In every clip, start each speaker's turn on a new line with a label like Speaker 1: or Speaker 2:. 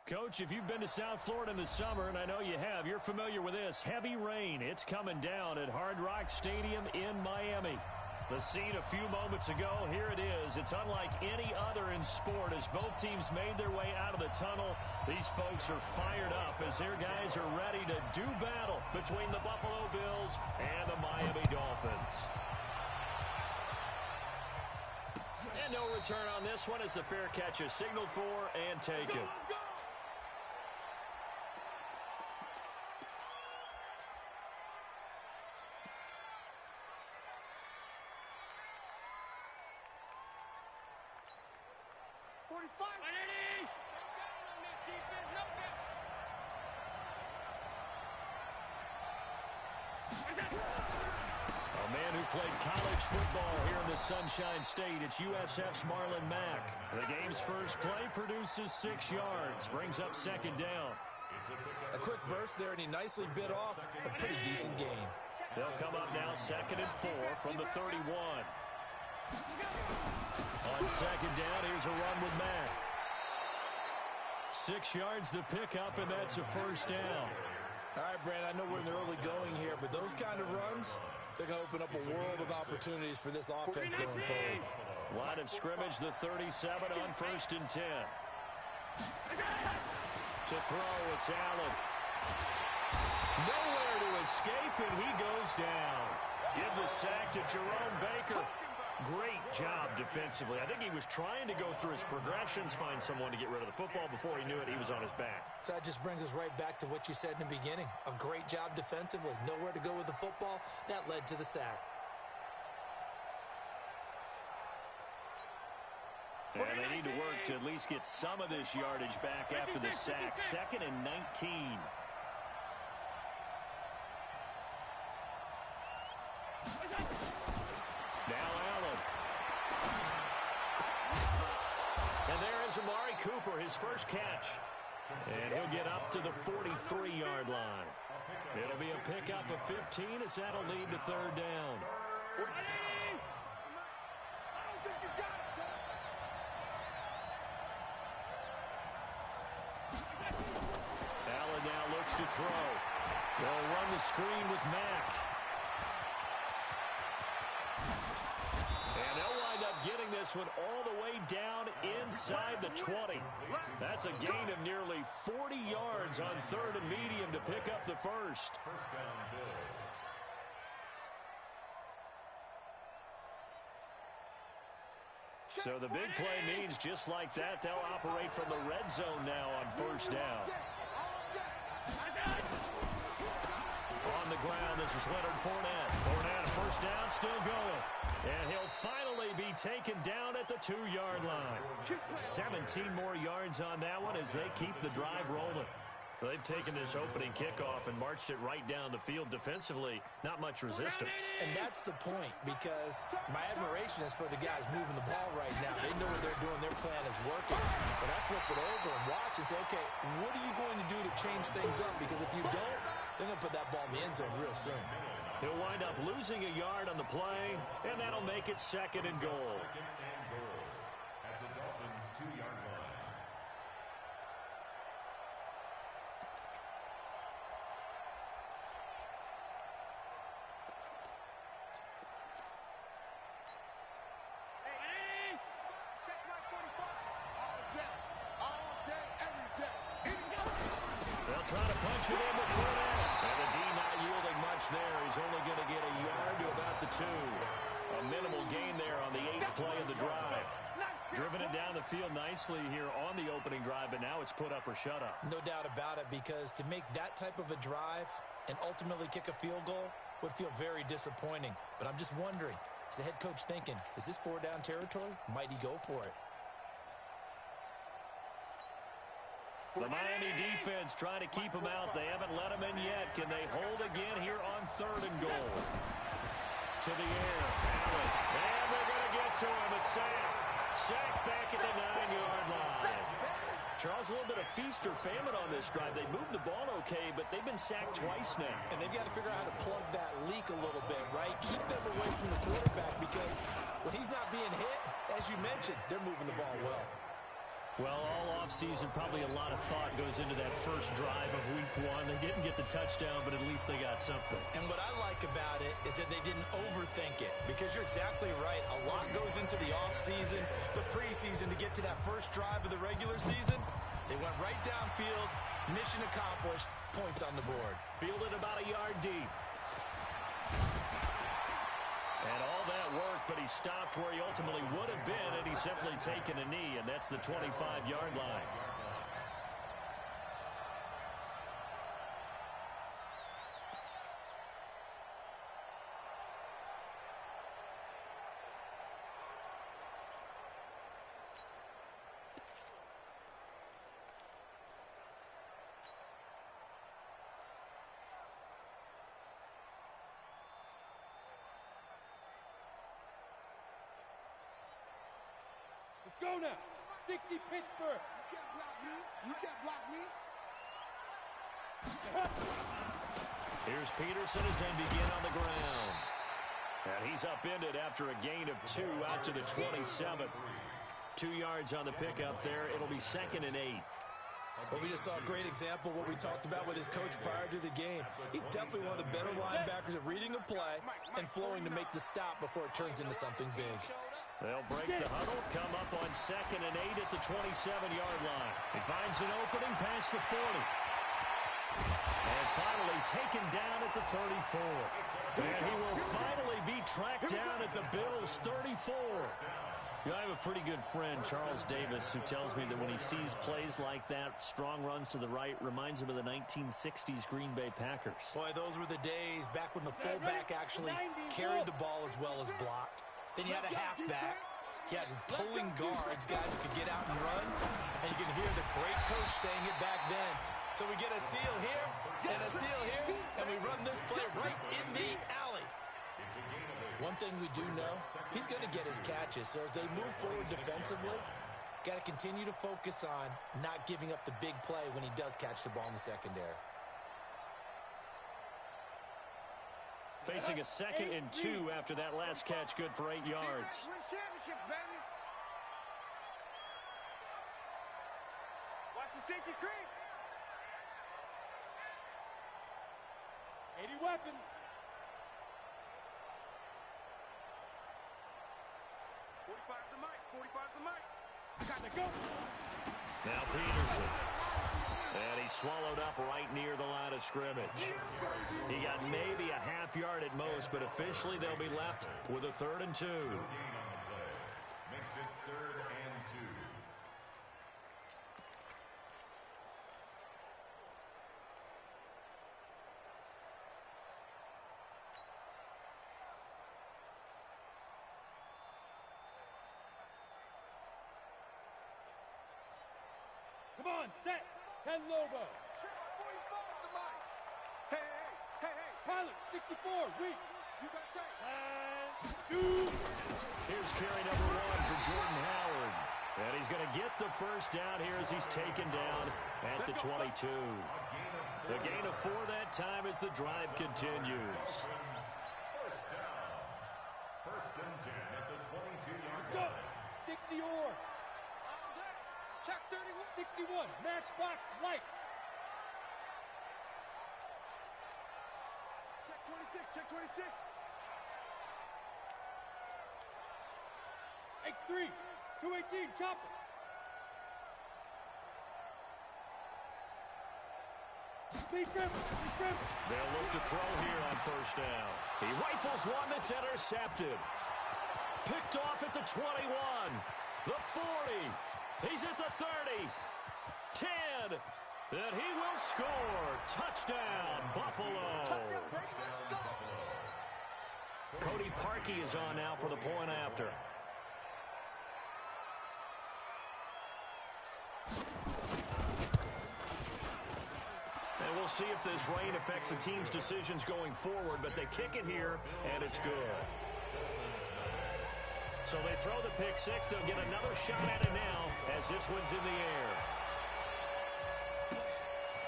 Speaker 1: Coach, if you've been to South Florida in the summer, and I know you have, you're familiar with this. Heavy rain. It's coming down at Hard Rock Stadium in Miami. The scene a few moments ago, here it is. It's unlike any other in sport. As both teams made their way out of the tunnel, these folks are fired up as their guys are ready to do battle between the Buffalo Bills and the Miami Dolphins. And no return on this one as the fair catch is signaled for and taken. A man who played college football here in the Sunshine State. It's USF's Marlon Mack. The game's first play produces 6 yards, brings up second down.
Speaker 2: A quick burst there, and he nicely bit off a pretty decent gain.
Speaker 1: They'll come up now 2nd and 4 from the 31. On second down, here's a run with Mack. 6 yards the pickup, and that's a first down.
Speaker 2: All right, Brand, I know we're in the early going here, but those kind of runs, they're going to open up a world of opportunities for this offense going forward.
Speaker 1: Line of scrimmage, the 37 on 1st and 10. To throw, it's Allen. Nowhere to escape, and he goes down. Give the sack to Jerome Baker. Great job defensively. I think he was trying to go through his progressions, find someone to get rid of the football. Before he knew it, he was on his back.
Speaker 2: So that just brings us right back to what you said in the beginning. A great job defensively. Nowhere to go with the football. That led to the sack.
Speaker 1: And they need to work to at least get some of this yardage back after the sack. 2nd and 19. Amari Cooper, his first catch. And he'll get up to the 43-yard line. It'll be a pickup of 15 as that'll lead to 3rd down. Allen now looks to throw. They'll run the screen with Mack. And they'll wind up getting this one all the way down inside the 20. That's a gain of nearly 40 yards on 3rd and medium to pick up the first. So the big play means just like that, they'll operate from the red zone now on 1st down. On the ground, this is Leonard Fournette. Fournette, a first down, still going. And he'll finally be taken down at the 2-yard line. 17 more yards on that one as they keep the drive rolling. They've taken this opening kickoff and marched it right down the field defensively. Not much resistance.
Speaker 2: And that's the point, because my admiration is for the guys moving the ball right now. They know what they're doing. Their plan is working. But I flip it over and watch and say, okay, what are you going to do to change things up? Because if you don't, they're going to put that ball in the end zone real soon.
Speaker 1: He'll wind up losing a yard on the play, and that'll make it 2nd and goal.
Speaker 3: At the Dolphins' 2-yard line.
Speaker 1: They'll try to punch it in with Fournette. And the D not yielding much there. He's only going to get a yard to about the 2. A minimal gain there on the 8th play of the drive. Driven it down the field nicely here on the opening drive, but now it's put up or shut up.
Speaker 2: No doubt about it, because to make that type of a drive and ultimately kick a field goal would feel very disappointing. But I'm just wondering, is the head coach thinking, is this 4-down territory? Might he go for it?
Speaker 1: The Miami defense trying to keep him out. They haven't let him in yet. Can they hold again here on 3rd and goal? To the air. Allen. And they're going to get to him. A sack. Sack back at the 9-yard line. Charles, a little bit of feast or famine on this drive. They moved the ball okay, but they've been sacked twice now.
Speaker 2: And they've got to figure out how to plug that leak a little bit, right? Keep them away from the quarterback, because when he's not being hit, as you mentioned, they're moving the ball well.
Speaker 1: Well, all offseason, probably a lot of thought goes into that first drive of week one. They didn't get the touchdown, but at least they got something.
Speaker 2: And what I like about it is that they didn't overthink it, because you're exactly right. A lot goes into the offseason, the preseason, to get to that first drive of the regular season. They went right downfield, mission accomplished, points on the board.
Speaker 1: Fielded about a yard deep. And all that work, but he stopped where he ultimately would have been, and he's simply taken a knee, and that's the 25-yard line.
Speaker 4: Let's go now. 60 Pittsburgh.
Speaker 5: You can't block me.
Speaker 1: Here's Peterson as they begin on the ground. And he's upended after a gain of 2 out to the 27. 2 yards on the pickup there. It'll be 2nd and 8.
Speaker 2: Well, we just saw a great example of what we talked about with his coach prior to the game. He's definitely one of the better linebackers at reading a play and flowing to make the stop before it turns into something big.
Speaker 1: They'll break the huddle, come up on 2nd and 8 at the 27-yard line. He finds an opening past the 40. And finally taken down at the 34. And he will finally be tracked down at the Bills' 34. You know, I have a pretty good friend, Charles Davis, who tells me that when he sees plays like that, strong runs to the right, reminds him of the 1960s Green Bay Packers.
Speaker 2: Boy, those were the days back when the fullback actually carried the ball as well as blocked. Then you had a halfback. You had pulling guards, guys who could get out and run. And you can hear the great coach saying it back then. So we get a seal here and a seal here, and we run this play right in the alley. One thing we do know, he's going to get his catches. So as they move forward defensively, got to continue to focus on not giving up the big play when he does catch the ball in the secondary.
Speaker 1: Facing a 2nd and 2 after that last catch, good for 8 yards.
Speaker 5: Win championships, baby. Watch the safety creep.
Speaker 4: 80 weapons.
Speaker 5: 45's the mic. 45's the mic.
Speaker 4: Got to go.
Speaker 1: Now Peterson. And he swallowed up right near the line of scrimmage. He got maybe a half yard at most, but officially they'll be left with a 3rd and 2.
Speaker 3: Gain on the play. Makes it 3rd and 2.
Speaker 4: Come on, set. 10 Lobo.
Speaker 5: 45's the mic. Hey, hey, hey, hey.
Speaker 4: Pilot, 64, weak.
Speaker 5: You got tape.
Speaker 4: And 2.
Speaker 1: Here's carry number 1 for Jordan Howard. And he's going to get the first down here as he's taken down at the 22. The gain of 4 that time as the drive continues.
Speaker 3: First down. 1st and 10 at the 22-yard
Speaker 4: Go.
Speaker 3: line.
Speaker 4: 60 or.
Speaker 5: Check 31.
Speaker 4: 61, matchbox lights.
Speaker 5: Check 26. Check 26.
Speaker 4: X3, 218, chopper. Speed grip.
Speaker 1: They'll look to throw here on 1st down. He rifles one that's intercepted. Picked off at the 21, the 40. He's at the 30. 10, and he will score. Touchdown, Buffalo.
Speaker 5: Touchdown, baby. Let's go.
Speaker 1: Cody Parkey is on now for the point after. And we'll see if this rain affects the team's decisions going forward, but they kick it here, and it's good. So they throw the pick 6. They'll get another shot at it now as this one's in the air.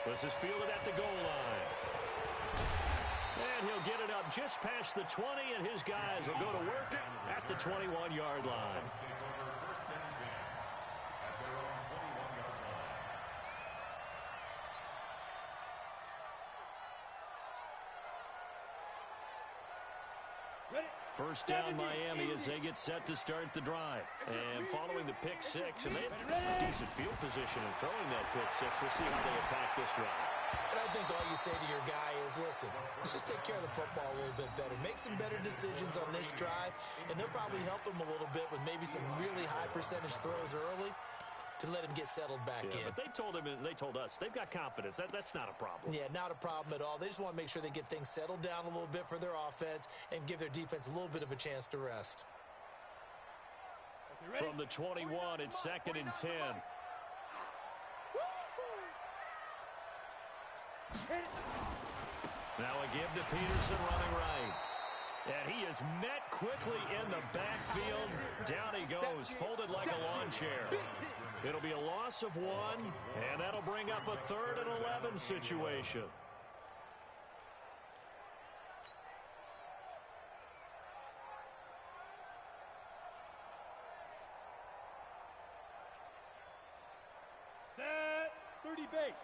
Speaker 1: This is fielded at the goal line. And he'll get it up just past the 20, and his guys will go to work at the 21-yard line. First down Miami as they get set to start the drive. And following the pick six, and they have decent field position in throwing that pick six. We'll see how they attack this drive.
Speaker 2: And I think all you say to your guy is, listen, let's just take care of the football a little bit better. Make some better decisions on this drive, and they'll probably help him a little bit with maybe some really high percentage throws early to let him get settled back in.
Speaker 1: But they told him and they told us they've got confidence. That's not a problem.
Speaker 2: Yeah, not a problem at all. They just want to make sure they get things settled down a little bit for their offense and give their defense a little bit of a chance to rest.
Speaker 1: From the 21, it's 2nd and 10. Now a give to Peterson running right. And he is met quickly in the backfield. Down he goes, folded like a lawn chair. It'll be a loss of 1, and that'll bring up a 3rd and 11 situation.
Speaker 4: Set. 30 base.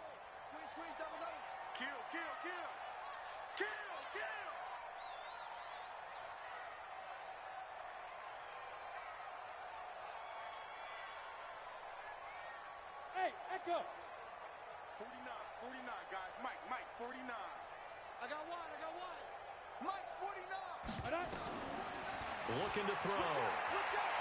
Speaker 5: Squeeze, double. Kill.
Speaker 4: Hey, Echo.
Speaker 5: 49, guys. Mike, 49. I got one. Mike's 49.
Speaker 1: Looking to throw.
Speaker 5: Switch up.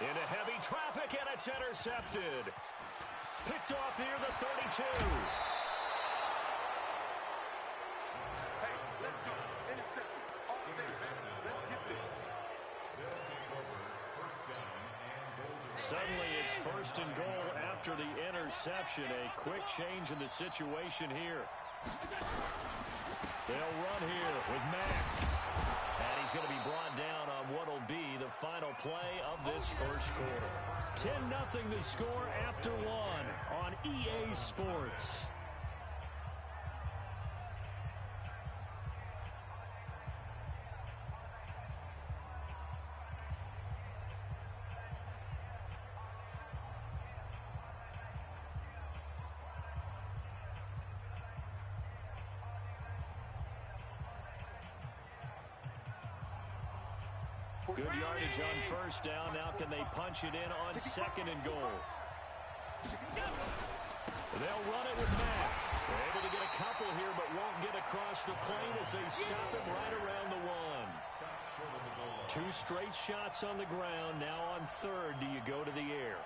Speaker 1: Into heavy traffic, and it's intercepted. Picked off near the 32.
Speaker 5: Hey, let's go. Interception. All day, man. Let's get this.
Speaker 1: Suddenly, it's 1st and goal after the interception. A quick change in the situation here. They'll run here with Mack. And he's going to be brought down on what will be the final play of this first quarter. 10-0 the score after 1 on EA Sports. Good yardage on 1st down. Now can they punch it in on 2nd and goal? They'll run it with Mack. They're able to get a couple here, but won't get across the plane as they stop him right around the 1. 2 straight shots on the ground. Now on 3rd, do you go to the air?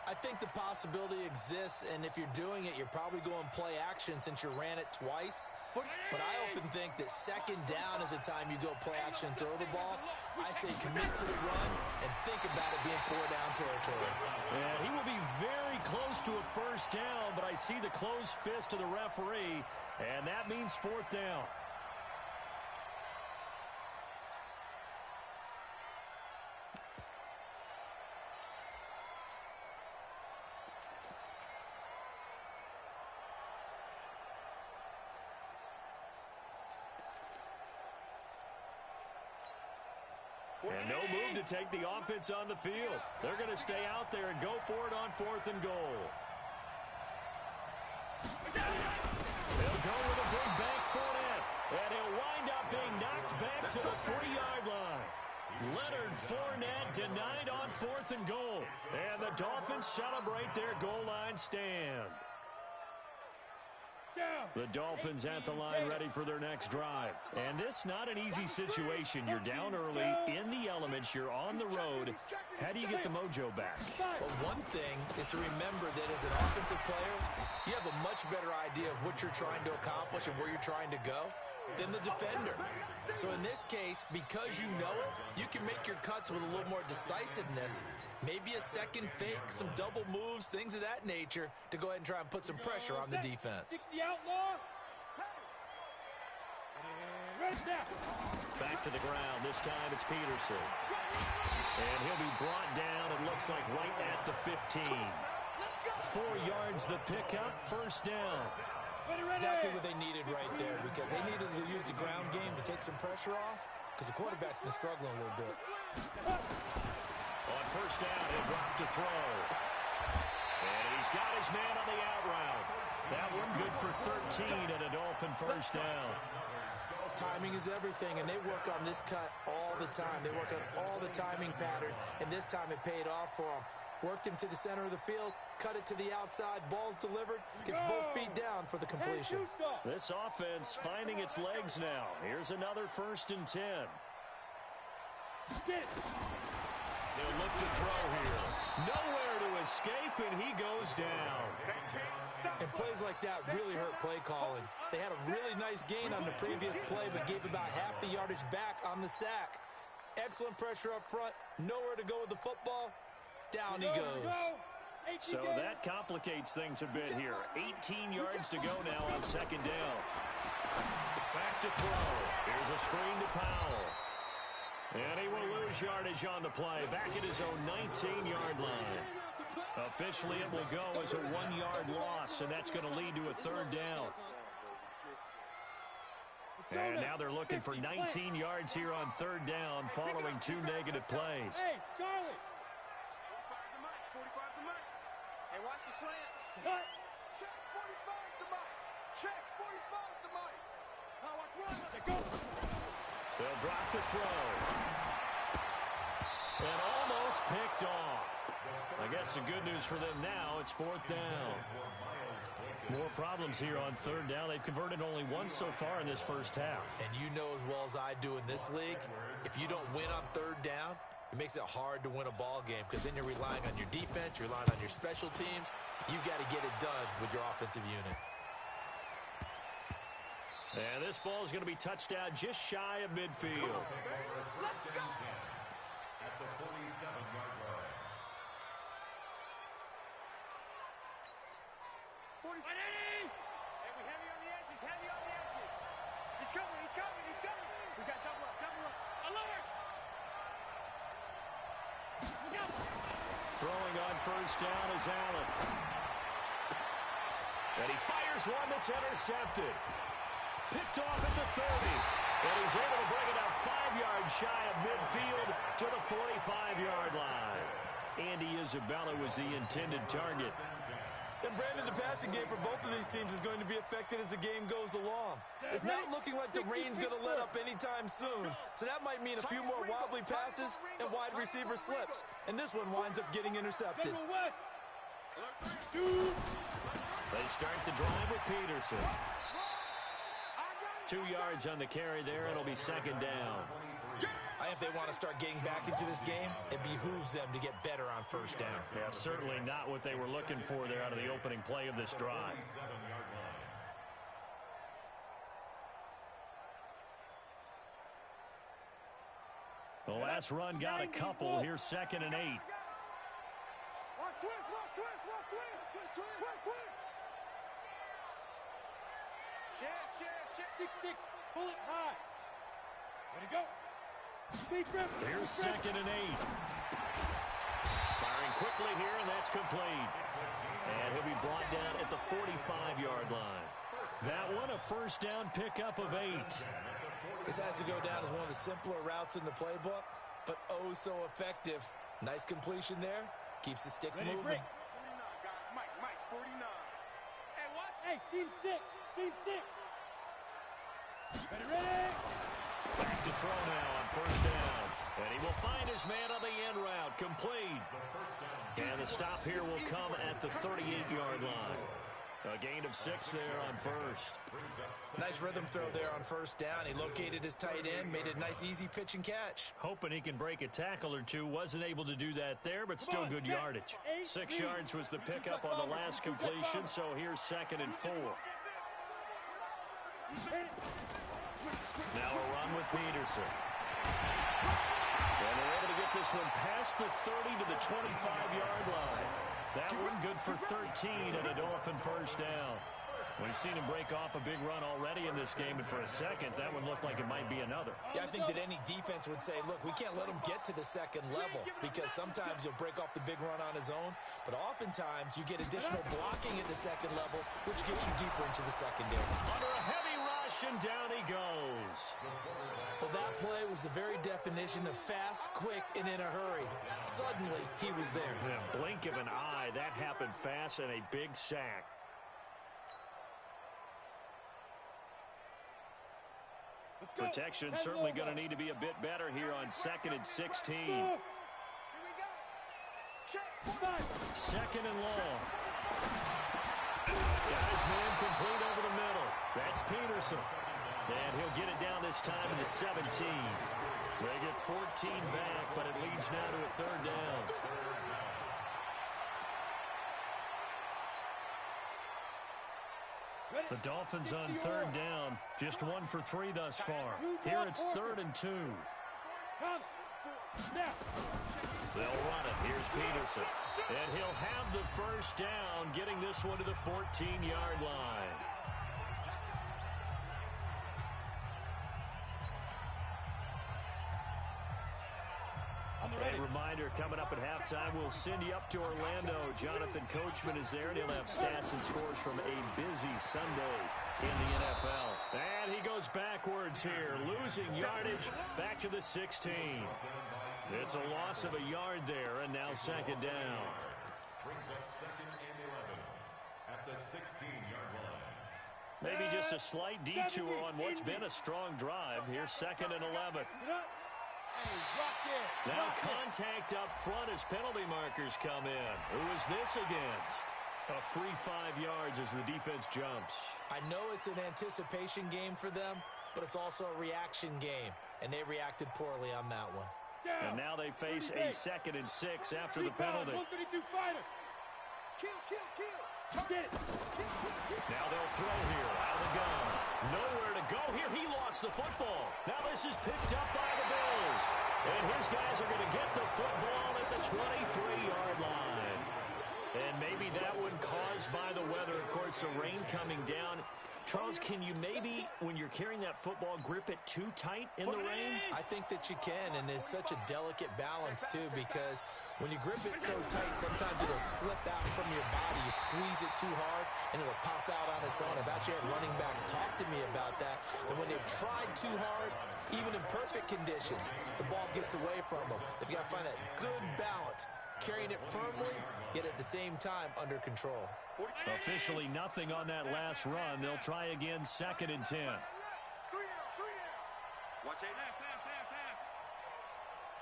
Speaker 2: I think the possibility exists, and if you're doing it, you're probably going play action since you ran it twice. But I often think that 2nd down is the time you go play action and throw the ball. I say commit to the run and think about it being 4-down territory.
Speaker 1: And he will be very close to a 1st down, but I see the closed fist of the referee, and that means 4th down. And no move to take the offense on the field. They're going to stay out there and go for it on 4th and goal. They'll go with a big bank Fournette, and he'll wind up being knocked back to the 3-yard line. Leonard Fournette denied on 4th and goal, and the Dolphins celebrate their goal line stand. The Dolphins at the line ready for their next drive. And this not an easy situation. You're down early, in the elements, you're on the road. How do you get the mojo back?
Speaker 2: Well, one thing is to remember that as an offensive player, you have a much better idea of what you're trying to accomplish and where you're trying to go than the defender. So in this case, because you know it, you can make your cuts with a little more decisiveness. Maybe a second fake, some double moves, things of that nature to go ahead and try and put some pressure on the defense.
Speaker 4: The outlaw.
Speaker 1: Back to the ground. This time it's Peterson. And he'll be brought down, it looks like right at the 15. 4 yards the pickup, 1st down.
Speaker 2: Exactly what they needed right there, because they needed to use the ground game to take some pressure off, because the quarterback's been struggling a little bit.
Speaker 1: On 1st down, he'll drop to throw. And he's got his man on the out route. That one good for 13 and a Dolphin 1st down.
Speaker 2: Timing is everything, and they work on this cut all the time. They work on all the timing patterns, and this time it paid off for them. Worked him to the center of the field, cut it to the outside, ball's delivered, gets both feet down for the completion.
Speaker 1: This offense finding its legs now. Here's another 1st and 10. They'll look to throw here. Nowhere to escape, and he goes down.
Speaker 2: And plays like that really hurt play calling. They had a really nice gain on the previous play, but gave about half the yardage back on the sack. Excellent pressure up front, nowhere to go with the football. Down he goes.
Speaker 1: So that complicates things a bit here. 18 yards to go now on 2nd down. Back to throw. Here's a screen to Powell. And he will lose yardage on the play. Back at his own 19-yard line. Officially, it will go as a 1-yard loss, and that's going to lead to a 3rd down. And now they're looking for 19 yards here on 3rd down following 2 negative plays.
Speaker 4: Hey, Charlie.
Speaker 5: 45 to Mike. Hey, watch the slant.
Speaker 4: Cut.
Speaker 5: Check 45 to Mike. Check 45 to Mike. Now watch run.
Speaker 4: Go.
Speaker 1: They'll drop the throw. And almost picked off. I guess the good news for them now, it's 4th down. More problems here on 3rd down. They've converted only once so far in this first half.
Speaker 2: And you know as well as I do in this league, if you don't win on 3rd down, it makes it hard to win a ball game because then you're relying on your defense, you're relying on your special teams. You've got to get it done with your offensive unit.
Speaker 1: And this ball is going to be touched down just shy of midfield.
Speaker 5: Let's go.
Speaker 3: At the 47-yard line.
Speaker 5: 40. Hey, we heavy on the edges, heavy on the edges. He's coming, he's coming, he's coming. We got double up, double up. Alert!
Speaker 1: Throwing on 1st down is Allen. And he fires one that's intercepted. Picked off at the 30. And he's able to bring it out 5 yards shy of midfield to the 45-yard line. Andy Isabella was the intended target.
Speaker 2: And Brandon, the passing game for both of these teams is going to be affected as the game goes along. It's not looking like the rain's going to let up anytime soon. So that might mean a few more wobbly passes and wide receiver slips. And this one winds up getting intercepted.
Speaker 1: They start the drive with Peterson. 2 yards on the carry there. It'll be 2nd down.
Speaker 2: I think they want to start getting back into this game. It behooves them to get better on 1st down.
Speaker 1: Yeah, certainly not what they were looking for there out of the opening play of this drive. The last run got a couple. Here's 2nd and 8.
Speaker 5: Watch twist, watch twist, watch twist, twist, twist, twist, twist. Check.
Speaker 4: 6-6. Pull it high. Way to go.
Speaker 1: Here's 2nd and 8. Firing quickly here, and that's complete. And he'll be brought down at the 45-yard line. That one, a 1st down pickup of 8.
Speaker 2: This has to go down as one of the simpler routes in the playbook, but oh so effective. Nice completion there. Keeps the sticks moving.
Speaker 5: 49, guys. Mike, 49.
Speaker 4: Hey, watch. Hey, seam 6. Seam 6. Ready?
Speaker 1: Back to throw now on 1st down. And he will find his man on the end route. Complete. And the stop here will come at the 38-yard line. A gain of 6 there on 1st.
Speaker 2: Nice rhythm throw there on 1st down. He located his tight end, made a nice easy pitch and catch.
Speaker 1: Hoping he can break a tackle or two. Wasn't able to do that there, but still good yardage. 6 yards was the pickup on the last completion, so here's 2nd and 4. Now a run with Peterson. And they're able to get this one past the 30 to the 25-yard line. That one good for 13 and a Dolphin 1st down. We've seen him break off a big run already in this game, and for a second, that one looked like it might be another.
Speaker 2: Yeah, I think that any defense would say, look, we can't let him get to the 2nd level because sometimes he'll break off the big run on his own, but oftentimes you get additional blocking at the 2nd level, which gets you deeper into the secondary.
Speaker 1: Under a heavy rush, and down he goes.
Speaker 2: Well, that play was the very definition of fast, quick, and in a hurry. Suddenly, he was there.
Speaker 1: In a blink of an eye, that happened fast, and a big sack. Protection's certainly going to need to be a bit better here on 2nd and 16.
Speaker 5: Here we go. Check.
Speaker 1: Second and long. Guys, man complete over the middle. That's Peterson. And he'll get it down this time in the 17. They get 14 back, but it leads now to a 3rd down. The Dolphins on 3rd down. Just 1 for 3 thus far. Here it's 3rd and 2. They'll run it. Here's Peterson. And he'll have the 1st down, getting this one to the 14-yard line. A reminder, coming up at halftime, we'll send you up to Orlando. Jonathan Coachman is there, and he'll have stats and scores from a busy Sunday in the NFL. And he goes backwards here, losing yardage back to the 16. It's a loss of a yard there, and now 2nd down.
Speaker 3: Brings up 2nd and 11 at the 16-yard line.
Speaker 1: Maybe just a slight detour on what's been a strong drive. Here's 2nd and 11. Now contact up front as penalty markers come in. Who is this against? A free 5 yards as the defense jumps.
Speaker 2: I know it's an anticipation game for them, but it's also a reaction game, and they reacted poorly on that one.
Speaker 1: And now they face a 2nd and 6 after the penalty.
Speaker 5: Kill.
Speaker 1: Now they'll throw here out of the gun. Nowhere to go here. He lost the football. Now this is picked up by the Bills. And his guys are going to get the football at the 23-yard line. And maybe that one caused by the weather. Of course, the rain coming down. Charles, can you maybe, when you're carrying that football, grip it too tight in the rain?
Speaker 2: I think that you can, and it's such a delicate balance, too, because when you grip it so tight, sometimes it'll slip out from your body. You squeeze it too hard, and it'll pop out on its own. I've actually had running backs talk to me about that when they've tried too hard, even in perfect conditions, the ball gets away from them. They've got to find that good balance, carrying it firmly, yet at the same time under control.
Speaker 1: Officially nothing on that last run. They'll try again, 2nd and 10.
Speaker 5: Three down. Watch it.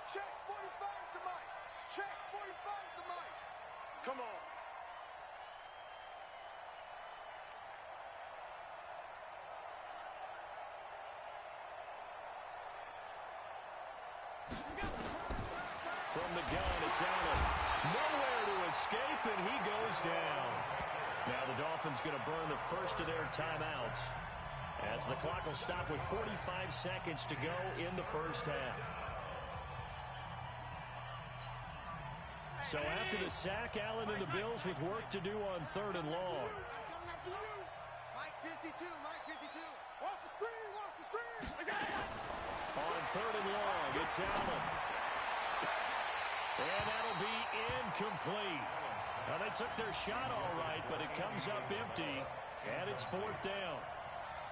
Speaker 5: Check 45 to Mike. Check 45 to Mike. Come on.
Speaker 1: From the gun, it's Allen. Nowhere to escape, and he goes down. Now the Dolphins going to burn the first of their timeouts as the clock will stop with 45 seconds to go in the first half. So after the sack, Allen and the Bills with work to do on 3rd and long.
Speaker 5: Mike 52. Watch the screen.
Speaker 1: On 3rd and long, it's Allen. And that'll be incomplete. Now, they took their shot all right, but it comes up empty, and it's 4th down.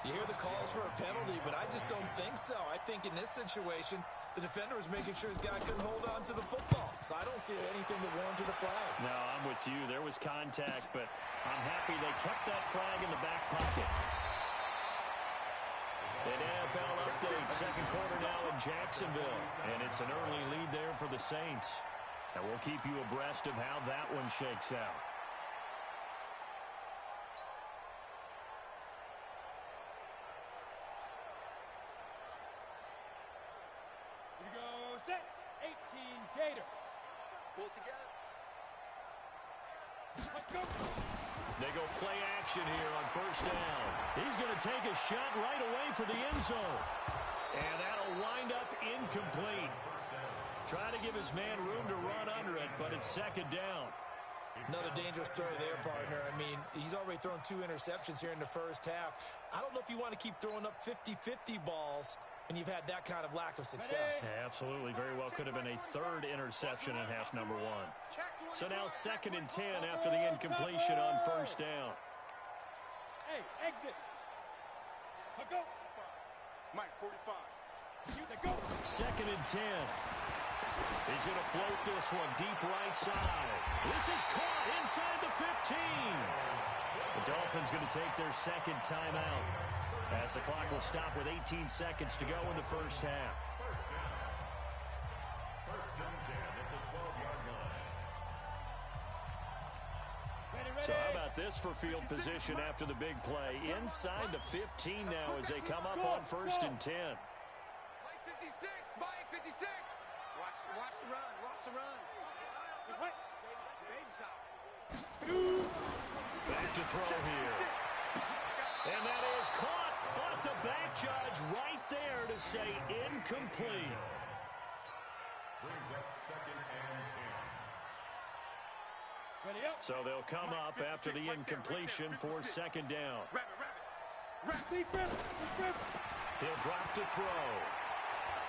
Speaker 2: You hear the calls for a penalty, but I just don't think so. I think in this situation, the defender was making sure his guy couldn't hold on to the football. So I don't see anything that warranted a flag.
Speaker 1: No, I'm with you. There was contact, but I'm happy they kept that flag in the back pocket. An NFL update, 2nd quarter now in Jacksonville, and it's an early lead there for the Saints. And we'll keep you abreast of how that one shakes out.
Speaker 4: Here we go, set, 18, Gator.
Speaker 5: Pull it together.
Speaker 4: Let's go.
Speaker 1: They go play action here on 1st down. He's going to take a shot right away for the end zone. And that'll wind up incomplete. Trying to give his man room to run under it, but it's 2nd down.
Speaker 2: Another dangerous throw there, partner. I mean, he's already thrown 2 interceptions here in the first half. I don't know if you want to keep throwing up 50-50 balls when you've had that kind of lack of success.
Speaker 1: Yeah, absolutely. Very well could have been a 3rd interception in half number 1. So now 2nd and 10 after the incompletion on 1st down.
Speaker 4: Hey, exit. Let's go.
Speaker 5: Mike 45.
Speaker 4: Let's go.
Speaker 1: 2nd and 10. He's going to float this one deep right side. This is caught inside the 15. The Dolphins going to take their 2nd timeout. As the clock will stop with 18 seconds to go in the first half.
Speaker 3: First and 10 at the 12-yard line.
Speaker 1: So how about this for field position after the big play? Inside the 15 now as they come up on first and 10.
Speaker 5: Mike 56, Mike 56. Watch the run, watch the run. He's right. That's baby shot.
Speaker 1: Back to throw here. And that is caught, but the back judge right there to say incomplete.
Speaker 3: Brings up second and 10.
Speaker 4: Ready up.
Speaker 1: So they'll come up after the incompletion for second down.
Speaker 4: Deep grip.
Speaker 1: He'll drop to throw.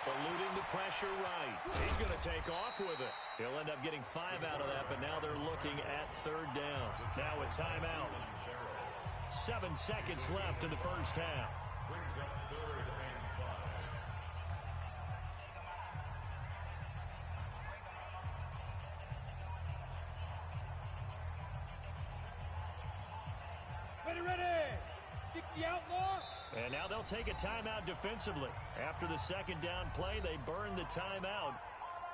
Speaker 1: Eluding the pressure right. He's going to take off with it. He'll end up getting 5 out of that, but now they're looking at third down. Now a timeout. 7 seconds left in the first half.
Speaker 3: Brings up third and 5.
Speaker 4: Ready. 60 outlaw.
Speaker 1: And now they'll take a timeout defensively. After the second down play, they burn the timeout,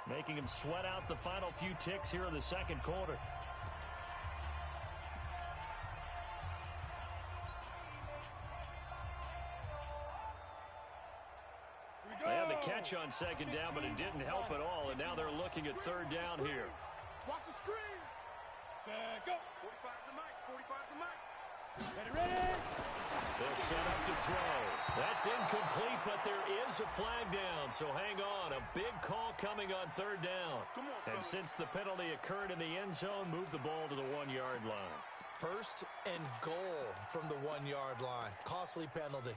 Speaker 1: making them sweat out the final few ticks here in the second quarter. They had the catch on second down, but it didn't help at all, and now they're looking at third down here.
Speaker 5: Watch the screen.
Speaker 4: Set, go.
Speaker 5: 45 to Mike, 45 to Mike.
Speaker 4: Ready.
Speaker 1: They'll set up to throw. That's incomplete, but there is a flag down, so hang on. A big call coming on third down. And since the penalty occurred in the end zone, move the ball to the 1-yard line.
Speaker 2: First and goal from the 1-yard line. Costly penalty.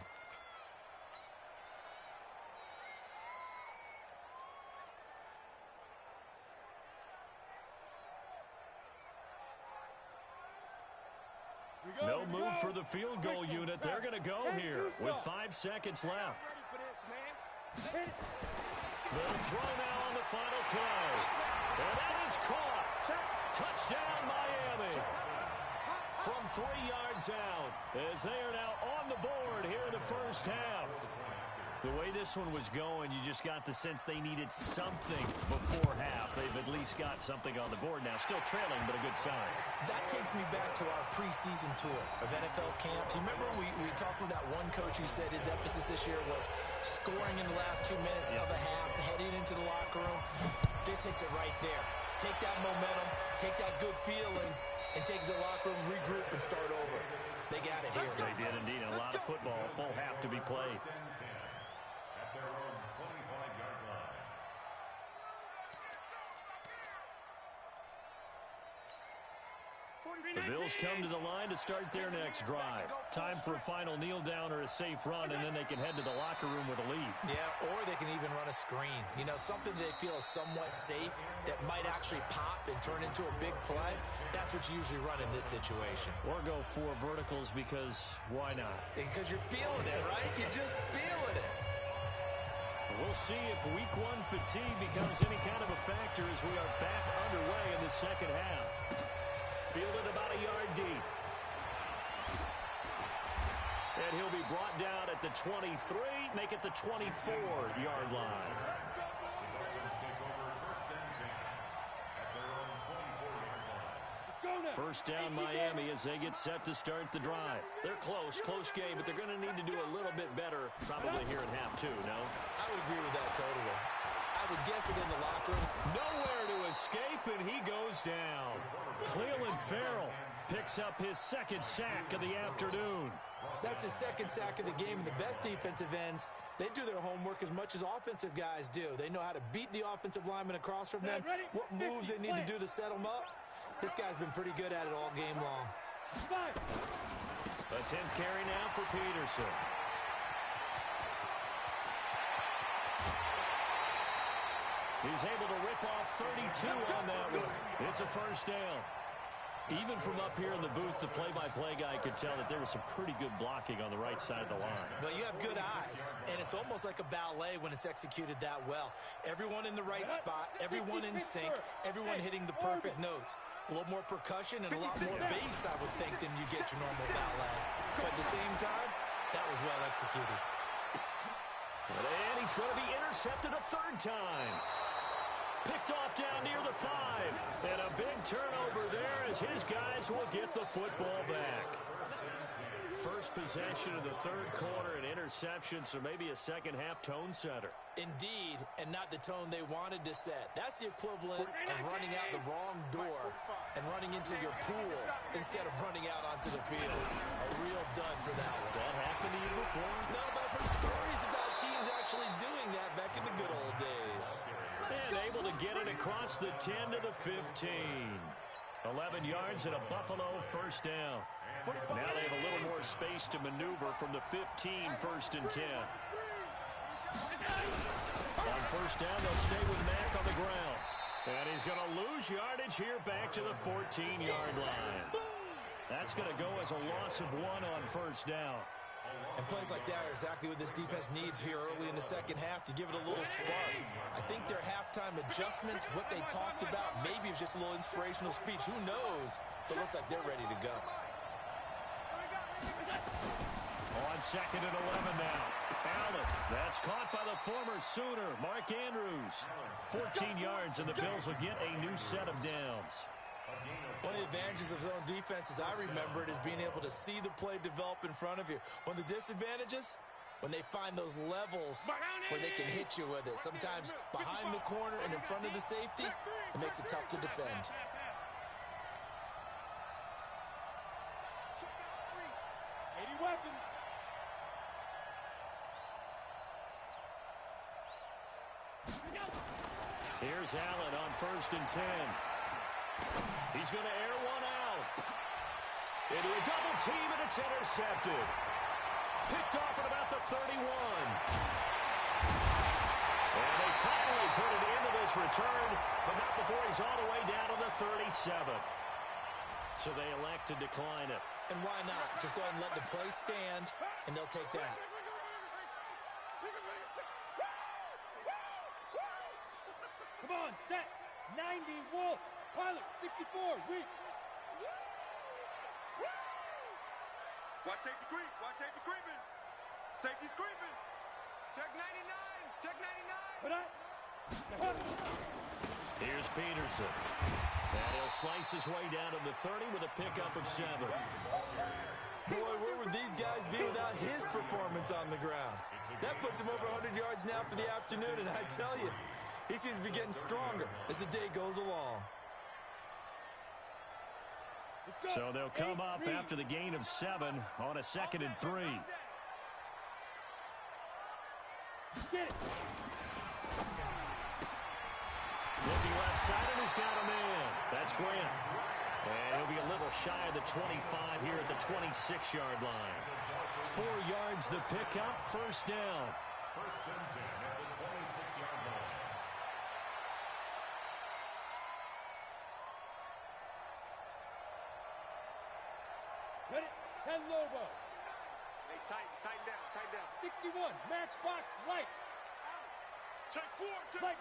Speaker 1: No move for the field goal unit. They're going to go here with 5 seconds left. They'll throw now on the final play. And that is caught. Touchdown, Miami. From 3 yards out as they are now on the board here in the first half. The way this one was going, you just got the sense they needed something before half. They've at least got something on the board now. Still trailing, but a good sign.
Speaker 2: That takes me back to our preseason tour of NFL camps. You remember we talked with that one coach who said his emphasis this year was scoring in the last 2 minutes of a half, heading into the locker room. This hits it right there. Take that momentum, take that good feeling, and take it to the locker room, regroup, and start over. They got it here.
Speaker 1: They did indeed. A lot of football, full half to be played.
Speaker 3: At their own 25-yard line.
Speaker 1: The Bills come to the line to start their next drive. Time for a final kneel down or a safe run, and then they can head to the locker room with a lead.
Speaker 2: Yeah, or they can even run a screen. You know, something they feel is somewhat safe that might actually pop and turn into a big play. That's what you usually run in this situation.
Speaker 1: Or go 4 verticals because why not?
Speaker 2: Because you're feeling it, right? You're just feeling it.
Speaker 1: We'll see if week 1 fatigue becomes any kind of a factor as we are back underway in the second half. Fielded about a yard deep. And he'll be brought down at the 23, make it the 24-yard line.
Speaker 3: Dolphins take over first and 10 at their own 24-yard line.
Speaker 1: First down Miami as they get set to start the drive. They're close game, but they're going to need to do a little bit better probably here in half 2, no?
Speaker 2: I would agree with that totally. I would guess it in the locker room.
Speaker 1: Nowhere to escape, and he goes down. Cleveland Farrell picks up his second sack of the afternoon.
Speaker 2: That's his second sack of the game, and the best defensive ends, they do their homework as much as offensive guys do. They know how to beat the offensive lineman across from them, what moves they need to do to set them up. This guy's been pretty good at it all game long.
Speaker 1: A 10th carry now for Peterson. He's able to rip off 32 on that one. It's a first down. Even from up here in the booth, the play-by-play guy could tell that there was some pretty good blocking on the right side of the line.
Speaker 2: Well, you have good eyes, and it's almost like a ballet when it's executed that well. Everyone in the right spot, everyone in sync, everyone hitting the perfect notes. A little more percussion and a lot more bass, I would think, than you get your normal ballet. But at the same time, That was well executed.
Speaker 1: And he's going to be intercepted a third time. Picked off down near the 5. And a big turnover there as his guys will get the football back. First possession of the third quarter, an interception, so maybe a second-half tone setter.
Speaker 2: Indeed, and not the tone they wanted to set. That's the equivalent of running out the wrong door and running into your pool instead of running out onto the field. A real dud for that one.
Speaker 1: Has that happened to you before?
Speaker 2: No, but I've heard stories about teams actually doing that back in the good old days.
Speaker 1: And able to get it across the 10 to the 15. 11 yards and a Buffalo first down. Now they have a little more space to maneuver from the 15, 1st and 10. On first down, they'll stay with Mack on the ground. And he's going to lose yardage here back to the 14-yard line. That's going to go as a loss of 1 on first down.
Speaker 2: And plays like that are exactly what this defense needs here early in the second half to give it a little spark. I think their halftime adjustment, what they talked about, maybe it was just a little inspirational speech. Who knows? But it looks like they're ready to go.
Speaker 1: On 2nd and 11 now. Allen, that's caught by the former Sooner, Mark Andrews. 14 yards, and the Bills will get a new set of downs.
Speaker 2: One of the advantages of zone defense, as I remember it, is being able to see the play develop in front of you. One of the disadvantages, when they find those levels where they can hit you with it. Sometimes behind the corner and in front of the safety, it makes it tough to defend.
Speaker 4: Weapon.
Speaker 1: Here's Allen on 1st and 10. He's going to air one out. Into a double team, and it's intercepted. Picked off at about the 31. And they finally put it into this return, but not before he's all the way down to the 37. So they elect to decline it.
Speaker 2: And why not? Just go ahead and let the play stand, and they'll take that.
Speaker 4: Come on, set. 90, Wolf. Pilot, 64, weak.
Speaker 5: Watch safety creep. Watch safety creeping. Safety's creeping. Check 99. Check 99.
Speaker 4: But
Speaker 1: Here's Peterson. And he'll slice his way down to the 30 with a pickup of 7.
Speaker 2: Boy, where would these guys be without his performance on the ground? That puts him over 100 yards now for the afternoon, and I tell you, he seems to be getting stronger as the day goes along.
Speaker 1: So they'll come up after the gain of 7 on a 2nd and 3.
Speaker 4: Get it.
Speaker 1: Looking left side, and he's got a man. That's Grant. And he'll be a little shy of the 25 here at the 26-yard line. 4 yards the pickup, first down.
Speaker 3: 1st and 10 at the 26-yard line.
Speaker 4: Ready? 10 Lobo.
Speaker 5: Hey, tighten down, tighten down.
Speaker 4: 61, matchbox, lights.
Speaker 5: Check 4, check.
Speaker 4: Light.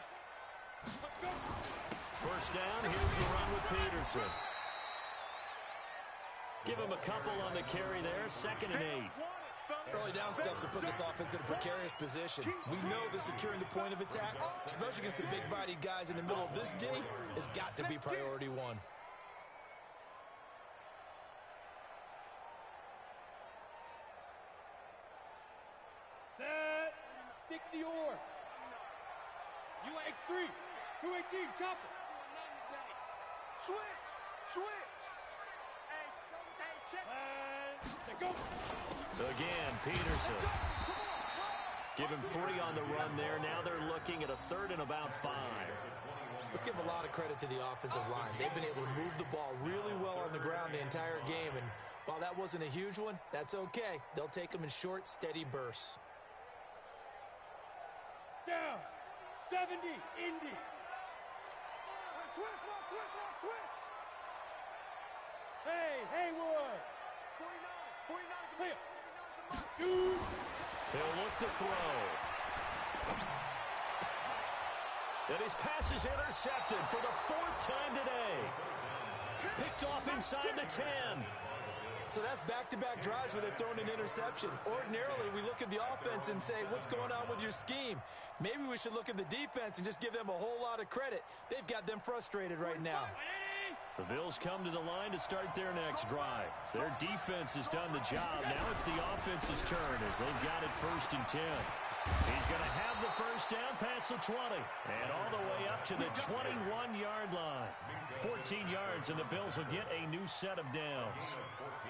Speaker 1: First down, here's the run with Peterson. Give him a couple on the carry there, 2nd and 8.
Speaker 2: Early down stuff to put this offense in a precarious position. We know that securing the point of attack, especially against the big-bodied guys in the middle of this day, has got to be priority 1.
Speaker 4: Set. 60 or. UX3. 218, chopper.
Speaker 5: Switch, switch. Hey, check.
Speaker 4: And go.
Speaker 1: Again, Peterson. Give him 3 on the run there. Now they're looking at a 3rd and about 5.
Speaker 2: Let's give a lot of credit to the offensive line. They've been able to move the ball really well on the ground the entire game, and while that wasn't a huge one, that's okay. They'll take them in short, steady bursts.
Speaker 4: Down. 70, Indy.
Speaker 5: Switch.
Speaker 4: Hey, Haywood.
Speaker 5: 49.
Speaker 4: Clear. Shoot.
Speaker 1: He'll look to throw. And his pass is intercepted for the 4th time today. Picked off inside the 10.
Speaker 2: So that's back-to-back drives where they've thrown an interception. Ordinarily, we look at the offense and say, what's going on with your scheme? Maybe we should look at the defense and just give them a whole lot of credit. They've got them frustrated right now.
Speaker 1: The Bills come to the line to start their next drive. Their defense has done the job. Now it's the offense's turn as they've got it 1st and 10. He's going to have the first down past the 20 and all the way up to the 21-yard line. 14 yards, and the Bills will get a new set of downs.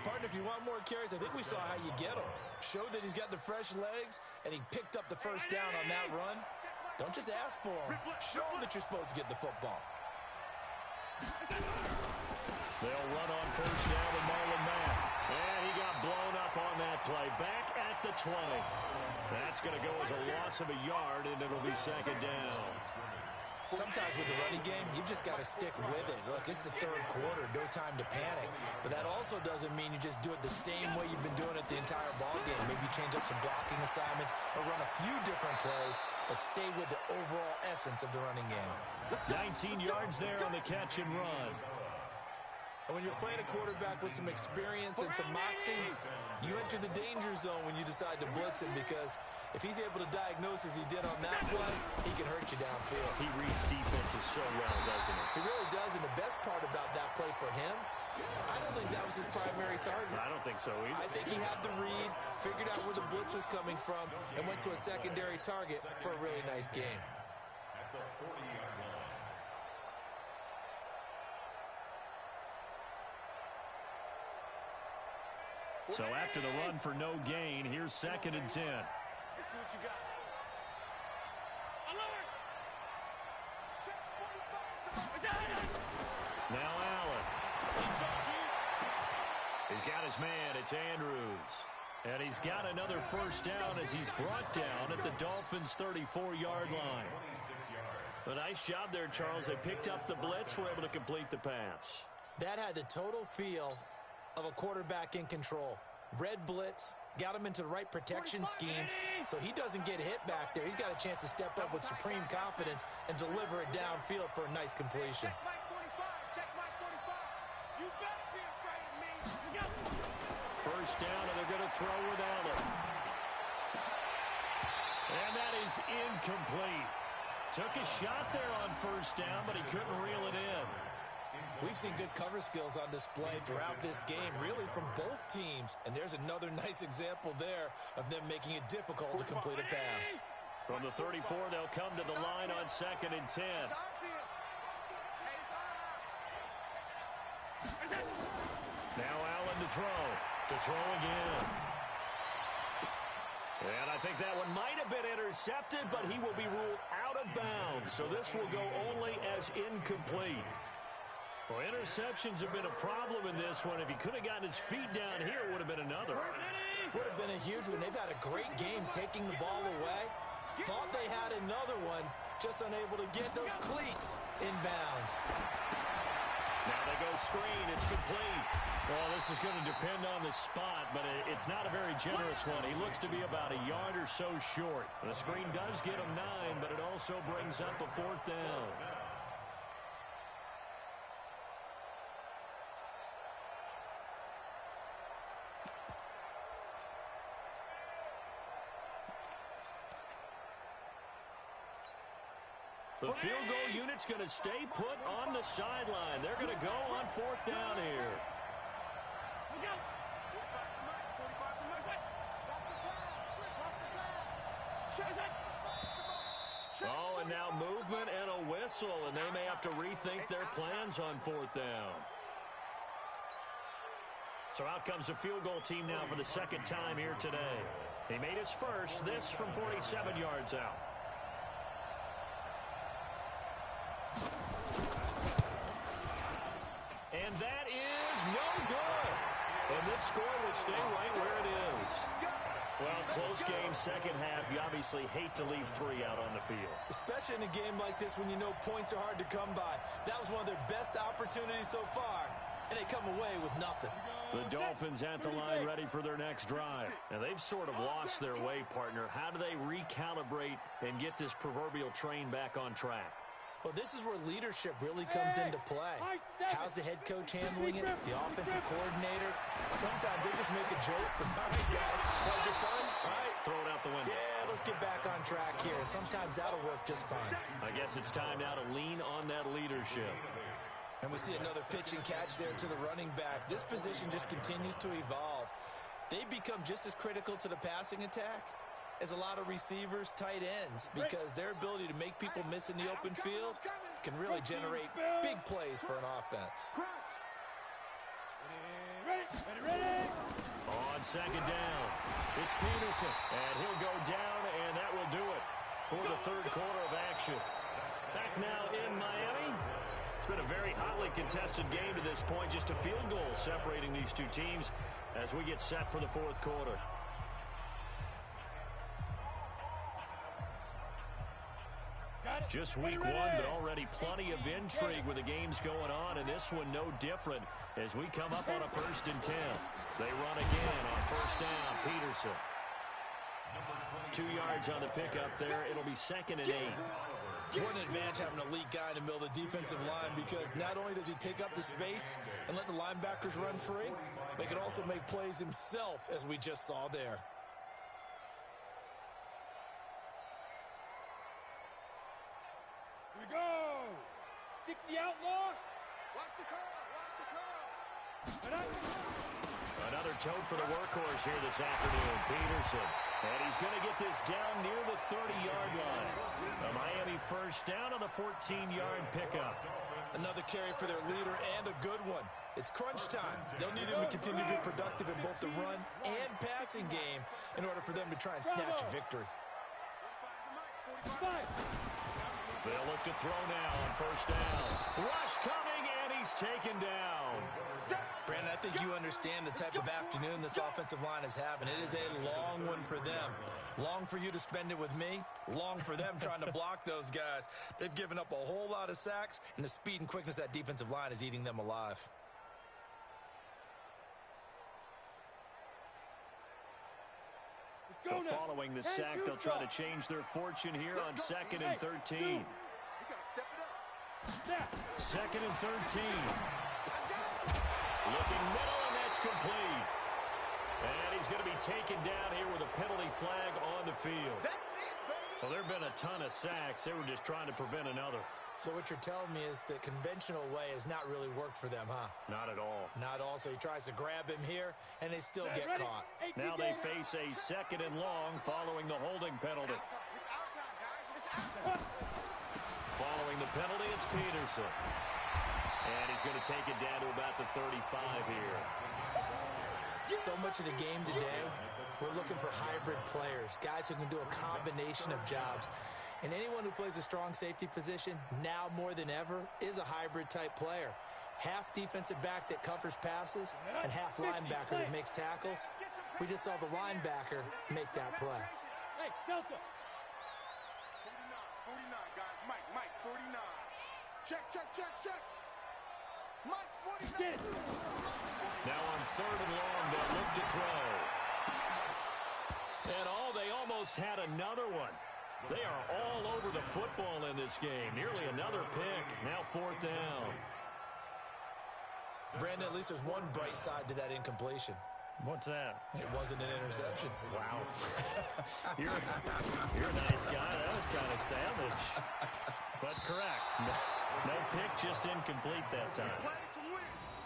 Speaker 2: Partner, if you want more carries, I think we saw how you get them. Showed that he's got the fresh legs, and he picked up the first down on that run. Don't just ask for him. Show him that you're supposed to get the football.
Speaker 1: They'll run on first down with Marlon Mack. And he got blown up on that play. Back at the 20. That's going to go as a loss of a yard, and it'll be 2nd down.
Speaker 2: Sometimes with the running game, you've just got to stick with it. Look, it's the 3rd quarter, no time to panic. But that also doesn't mean you just do it the same way you've been doing it the entire ball game. Maybe change up some blocking assignments or run a few different plays, but stay with the overall essence of the running game.
Speaker 1: 19 yards there on the catch and run.
Speaker 2: And when you're playing a quarterback with some experience and some moxie, you enter the danger zone when you decide to blitz him, because if he's able to diagnose as he did on that play, he can hurt you downfield.
Speaker 1: He reads defenses so well, doesn't he?
Speaker 2: He really does, and the best part about that play for him, I don't think that was his primary target.
Speaker 1: I don't think so either.
Speaker 2: I think he had the read, figured out where the blitz was coming from, and went to a secondary target for a really nice game.
Speaker 3: At the 40-yard line.
Speaker 1: So after the run for no gain, here's 2nd and 10.
Speaker 5: Let's see what you got.
Speaker 1: Now Allen. He's got his man. It's Andrews. And he's got another first down as he's brought down at the Dolphins' 34-yard line. A nice job there, Charles. They picked up the blitz, were able to complete the pass.
Speaker 2: That had the total feel of a quarterback in control. Red blitz, got him into the right protection scheme, so he doesn't get hit back there. He's got a chance to step up with supreme confidence and deliver it downfield for a nice completion.
Speaker 1: First down, and they're going to throw with Allen. And that is incomplete. Took a shot there on first down, but he couldn't reel it in.
Speaker 2: We've seen good cover skills on display throughout this game, really from both teams. And there's another nice example there of them making it difficult to complete a pass.
Speaker 1: From the 34, they'll come to the line on 2nd and 10. Now Allen to throw. To throw again. And I think that one might have been intercepted, but he will be ruled out of bounds. So this will go only as incomplete. Well, interceptions have been a problem in this one. If he could have gotten his feet down here, it would have been another.
Speaker 2: Would have been a huge one. They've had a great game taking the ball away. Thought they had another one, just unable to get those cleats in bounds.
Speaker 1: Now they go screen. It's complete. Well, this is going to depend on the spot, but it's not a very generous one. He looks to be about a yard or so short. The screen does get him 9, but it also brings up a 4th down. The field goal unit's going to stay put on the sideline. They're going to go on 4th down here. Oh, and now movement and a whistle, and they may have to rethink their plans on 4th down. So out comes the field goal team now for the 2nd time here today. He made his first, this from 47 yards out. And that is no good. And this score will stay right where it is. Well, close game, 2nd half. You obviously hate to leave 3 out on the field.
Speaker 2: Especially in a game like this when you know points are hard to come by. That was one of their best opportunities so far, and they come away with nothing.
Speaker 1: The Dolphins at the line ready for their next drive. And they've sort of lost their way, partner. How do they recalibrate and get this proverbial train back on track?
Speaker 2: Well, this is where leadership really comes into play. How's the head coach handling it? The offensive coordinator? Sometimes they just make a joke. All right, guys, had your fun? All right.
Speaker 1: Throw it out the window.
Speaker 2: Yeah, let's get back on track here. And sometimes that'll work just fine.
Speaker 1: I guess it's time now to lean on that leadership.
Speaker 2: And we see another pitch and catch there to the running back. This position just continues to evolve. They become just as critical to the passing attack as a lot of receivers, tight ends, because their ability to make people miss in the open field can really generate big plays for an offense.
Speaker 4: Ready.
Speaker 1: On second down, it's Peterson, and he'll go down, and that will do it for the third quarter of action. Back now in Miami. It's been a very hotly contested game to this point, just a field goal separating these two teams as we get set for the fourth quarter. Just week one, but already plenty of intrigue with the games going on, and this one no different as we come up on a 1st and 10. They run again on first down. Peterson. 2 yards on the pickup there. It'll be 2nd and 8.
Speaker 2: What an advantage having an elite guy in the middle of the defensive line, because not only does he take up the space and let the linebackers run free, but he can also make plays himself, as we just saw there.
Speaker 4: Here we go. 60 outlaw.
Speaker 5: Watch the curls.
Speaker 1: Another tote for the workhorse here this afternoon, Peterson. And he's going to get this down near the 30-yard line. A Miami first down on the 14-yard pickup.
Speaker 2: Another carry for their leader, and a good one. It's crunch time. They'll need him to continue to be productive in both the run and passing game in order for them to try and snatch a victory.
Speaker 1: They'll look to throw now on first down. Rush coming, and he's taken down.
Speaker 2: Brandon, I think you understand the type of afternoon this offensive line is having. It is a long one for them. Long for you to spend it with me. Long for them trying to block those guys. They've given up a whole lot of sacks, and the speed and quickness of that defensive line is eating them alive.
Speaker 1: So following the sack, they'll try to change their fortune here on 2nd and 13. 2nd and 13. Looking middle, and that's complete. And he's going to be taken down here with a penalty flag on the field. Well, there have been a ton of sacks. They were just trying to prevent another.
Speaker 2: So what you're telling me is the conventional way has not really worked for them, huh?
Speaker 1: Not at all.
Speaker 2: Not all. So he tries to grab him here, and they still get caught.
Speaker 1: Now they face a 2nd and long following the holding penalty. Following the penalty, it's Peterson. And he's going to take it down to about the 35 here.
Speaker 2: So much of the game today, we're looking for hybrid players, guys who can do a combination of jobs. And anyone who plays a strong safety position, now more than ever, is a hybrid type player. Half defensive back that covers passes and half linebacker that makes tackles. We just saw the linebacker make that play.
Speaker 4: Hey, Delta.
Speaker 5: 49, guys. Mike, 49. Check. Mike's 49.
Speaker 4: Get it.
Speaker 1: Now on 3rd and long, they'll look to throw. And they almost had another one. They are all over the football in this game. Nearly another pick. Now 4th down.
Speaker 2: Brandon, at least there's one bright side to that incompletion.
Speaker 1: What's that?
Speaker 2: It wasn't an interception.
Speaker 1: Wow. You're a nice guy. That was kind of savage. But correct. No pick, just incomplete that time.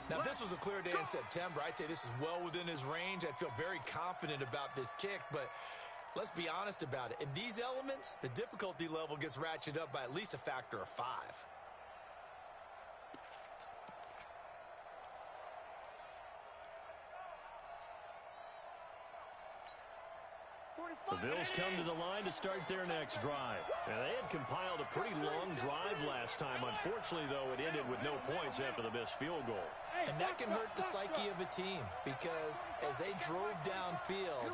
Speaker 2: Now, if this was a clear day in September, I'd say this is well within his range. I'd feel very confident about this kick, but let's be honest about it. In these elements, the difficulty level gets ratcheted up by at least a factor of 5.
Speaker 1: The Bills come to the line to start their next drive. Now, they had compiled a pretty long drive last time. Unfortunately, though, it ended with no points after the missed field goal.
Speaker 2: And that can hurt the psyche of a team, because as they drove downfield,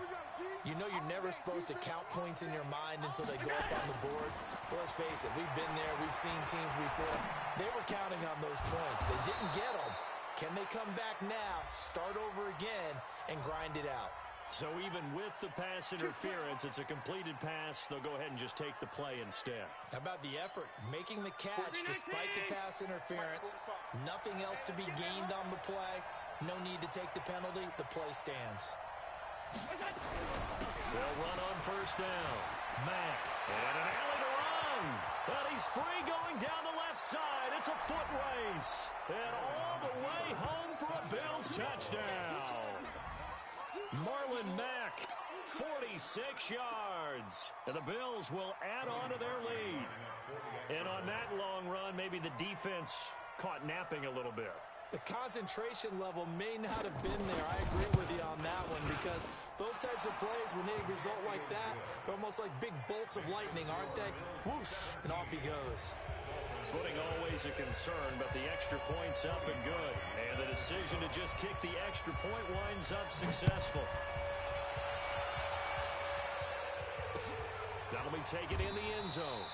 Speaker 2: you know you're never supposed to count points in your mind until they go up on the board. But let's face it, we've been there. We've seen teams before. They were counting on those points. They didn't get them. Can they come back now, start over again, and grind it out?
Speaker 1: So even with the pass interference, it's a completed pass. They'll go ahead and just take the play instead.
Speaker 2: How about the effort? Making the catch despite the pass interference. Nothing else to be gained on the play. No need to take the penalty. The play stands.
Speaker 1: They'll run on first down. Mack. And an alley to run. But he's free going down the left side. It's a foot race. And all the way home for a Bills touchdown. Marlon Mack, 46 yards. And the Bills will add on to their lead. And on that long run, maybe the defense caught napping a little bit.
Speaker 2: The concentration level may not have been there. I agree with you on that one because those types of plays, when they result like that, they're almost like big bolts of lightning, aren't they? Whoosh, and off he goes.
Speaker 1: Footing always a concern, but the extra point's up and good. And the decision to just kick the extra point winds up successful. That'll be taken in the end zone.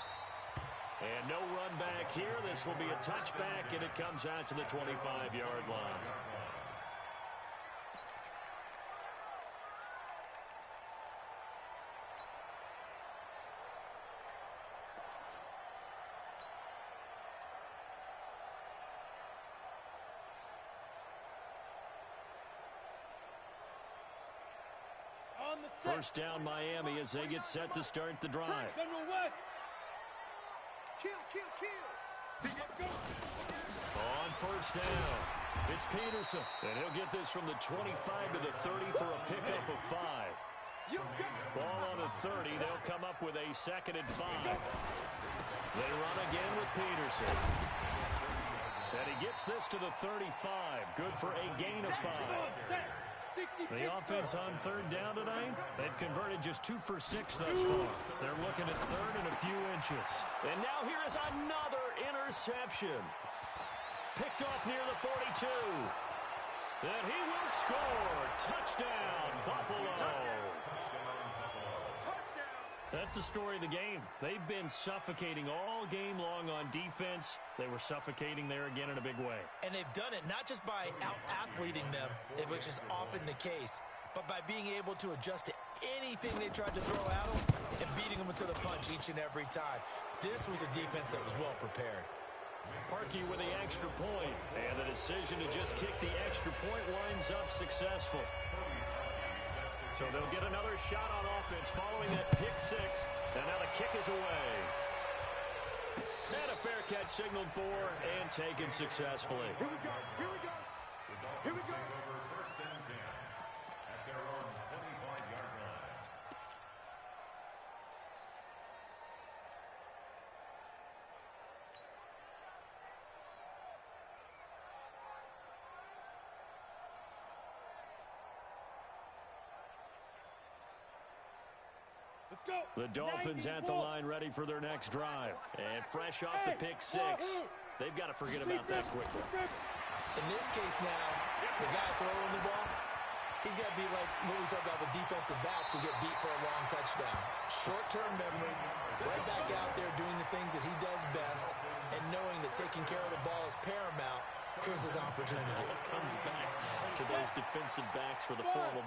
Speaker 1: And no run back here. This will be a touchback, and it comes out to the 25-yard line. First down Miami as they get set to start the drive. On first down, it's Peterson. And he'll get this from the 25 to the 30 for a pickup of 5. Ball on the 30. They'll come up with a 2nd and 5. They run again with Peterson. And he gets this to the 35. Good for a gain of 5. The offense on 3rd down tonight, they've converted just 2 for 6 thus far. They're looking at 3rd and a few inches. And now here is another interception. Picked off near the 42. And he will score. Touchdown, Buffalo. That's the story of the game. They've been suffocating all game long on defense. They were suffocating there again in a big way.
Speaker 2: And they've done it not just by out-athleting them, which is often the case, but by being able to adjust to anything they tried to throw at them and beating them to the punch each and every time. This was a defense that was well prepared.
Speaker 1: Parkey with the extra point, and the decision to just kick the extra point winds up successful. So they'll get another shot on offense following that pick 6, and now the kick is away. And a fair catch signaled for and taken successfully.
Speaker 3: Here we go. Here we go. Here we go. First and 10 at their own 25-yard line.
Speaker 4: Let's go.
Speaker 1: The Dolphins at the line ready for their next drive. And fresh off the pick 6, they've got to forget about that quickly.
Speaker 2: In this case now, the guy throwing the ball, he's got to be like what we talk about with defensive backs who get beat for a long touchdown. Short-term memory, right back out there doing the things that he does best, and knowing that taking care of the ball is paramount. Here's his opportunity.
Speaker 1: Comes back to those defensive backs for the former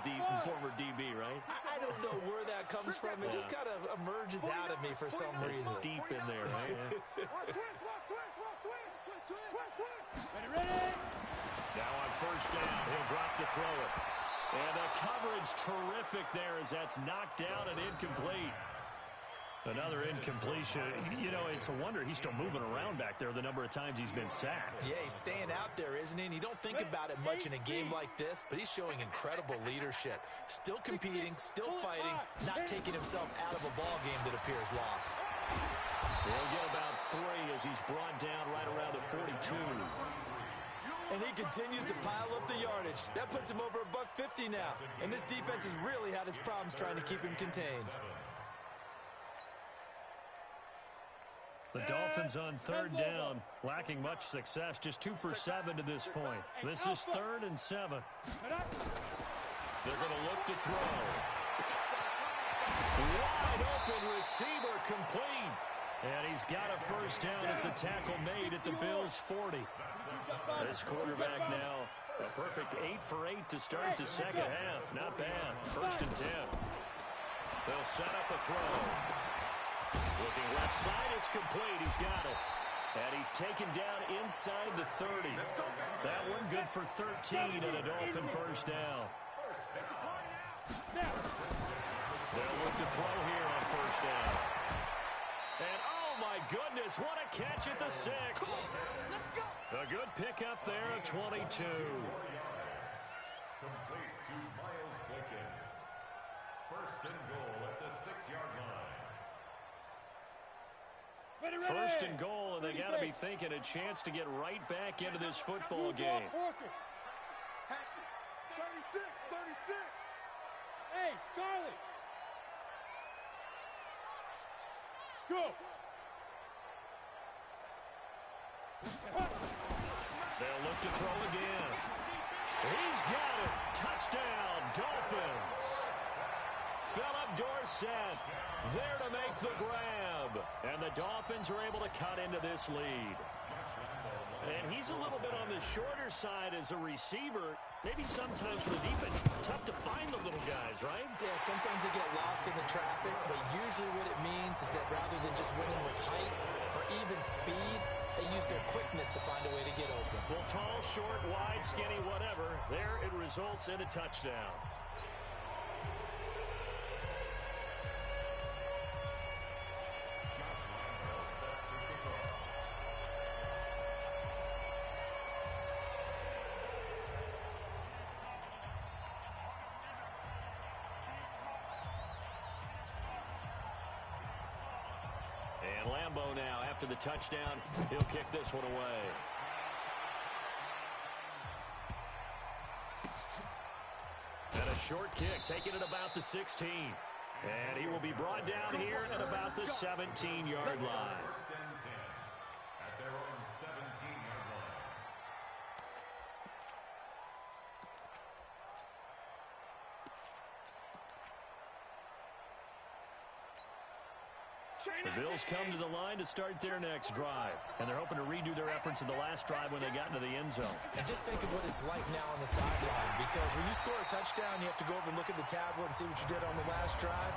Speaker 1: DB, right?
Speaker 2: I don't know where that comes from. It just kind of emerges out of me for some reason.
Speaker 1: It's deep in there, right?
Speaker 4: Ready?
Speaker 1: Now on first down, he'll drop to throw it. And the coverage terrific there as that's knocked down and incomplete. Another incompletion. You know, it's a wonder he's still moving around back there the number of times he's been sacked.
Speaker 2: Yeah, he's staying out there, isn't he? And you don't think about it much in a game like this, but he's showing incredible leadership. Still competing, still fighting, not taking himself out of a ball game that appears lost.
Speaker 1: He'll get about 3 as he's brought down right around the 42.
Speaker 2: And he continues to pile up the yardage. That puts him over $150 now. And this defense has really had its problems trying to keep him contained.
Speaker 1: The Dolphins on 3rd down, lacking much success, just 2 for 7 to this point. This is 3rd and 7. They're going to look to throw. Wide open receiver complete. And he's got a first down as a tackle made at the Bills' 40. This quarterback now A perfect 8 for 8 to start the second half. Not bad. 1st and 10. They'll set up a throw. Looking left side, it's complete. He's got it. And he's taken down inside the 30. That one good for 13 and a Dolphin first down. They'll look to throw here on 1st down. And oh my goodness, what a catch at the 6. A good pickup there of 22.
Speaker 3: Complete to Miles Boykin. 1st and goal at the 6-yard line.
Speaker 1: 1st and goal, and they got to be thinking a chance to get right back into this football game.
Speaker 5: 36, 36.
Speaker 4: Hey, Charlie. Go.
Speaker 1: They'll look to throw again. He's got it. Touchdown, Dolphins. Philip Dorsett there to make the grab. And the Dolphins are able to cut into this lead. And he's a little bit on the shorter side as a receiver. Maybe sometimes for the defense, tough to find the little guys, right?
Speaker 2: Yeah, sometimes they get lost in the traffic, but usually what it means is that rather than just winning with height or even speed, they use their quickness to find a way to get open.
Speaker 1: Well, tall, short, wide, skinny, whatever. There it results in a touchdown. And Lambeau now, after the touchdown, he'll kick this one away. And a short kick, taking it about the 16. And he will be brought down here at about the 17-yard line.
Speaker 3: 1st and 10 at their own 17-yard line.
Speaker 1: The Bills come to the line to start their next drive. And they're hoping to redo their efforts in the last drive when they got into the end zone.
Speaker 2: And just think of what it's like now on the sideline, because when you score a touchdown, you have to go over and look at the tablet and see what you did on the last drive.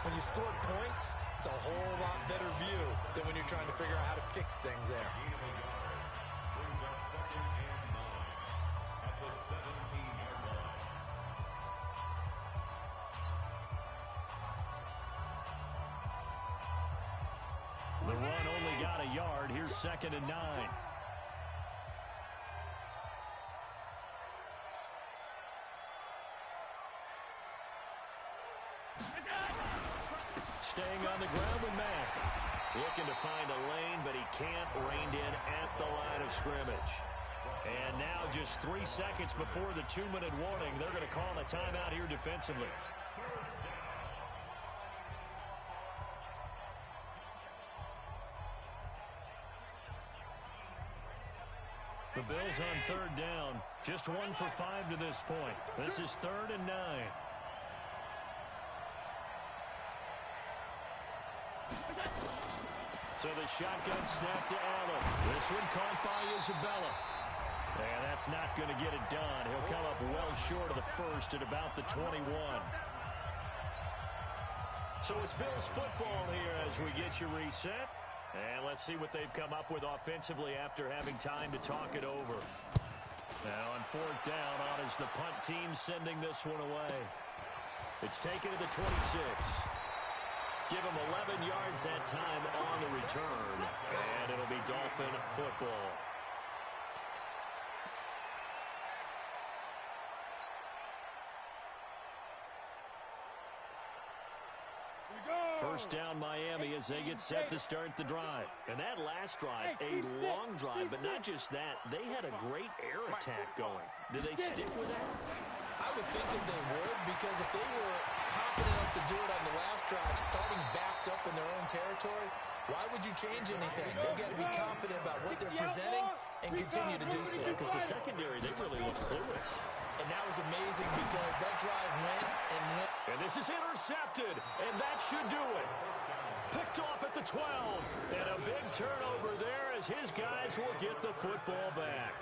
Speaker 2: When you scored points, it's a whole lot better view than when you're trying to figure out how to fix things there.
Speaker 3: Brings up 2nd and 9 at the 17-yard line.
Speaker 1: The run only got a yard. Here's 2nd and 9. Staying on the ground with Mack. Looking to find a lane, but he can't. Reined in at the line of scrimmage. And now just 3 seconds before the 2-minute warning, they're going to call a timeout here defensively. The Bills on 3rd down. Just 1 for 5 to this point. This is 3rd and 9. So the shotgun snap to Allen. This one caught by Isabella. And that's not going to get it done. He'll come up well short of the first at about the 21. So it's Bills football here as we get you reset. And let's see what they've come up with offensively after having time to talk it over. Now on 4th down, on is the punt team sending this one away. It's taken to the 26. Give him 11 yards that time on the return. And it'll be Dolphin football. First down Miami as they get set to start the drive. And that last drive, a long drive, but not just that. They had a great air attack going. Did they stick with that?
Speaker 2: I would think that they would, because if they were confident enough to do it on the last drive, starting backed up in their own territory, why would you change anything? They've got to be confident about what they're presenting and continue to do so.
Speaker 1: Because the secondary, they really look clueless.
Speaker 2: And that was amazing because that drive went and went.
Speaker 1: And this is intercepted, and that should do it. Picked off at the 12, and a big turnover there as his guys will get the football back.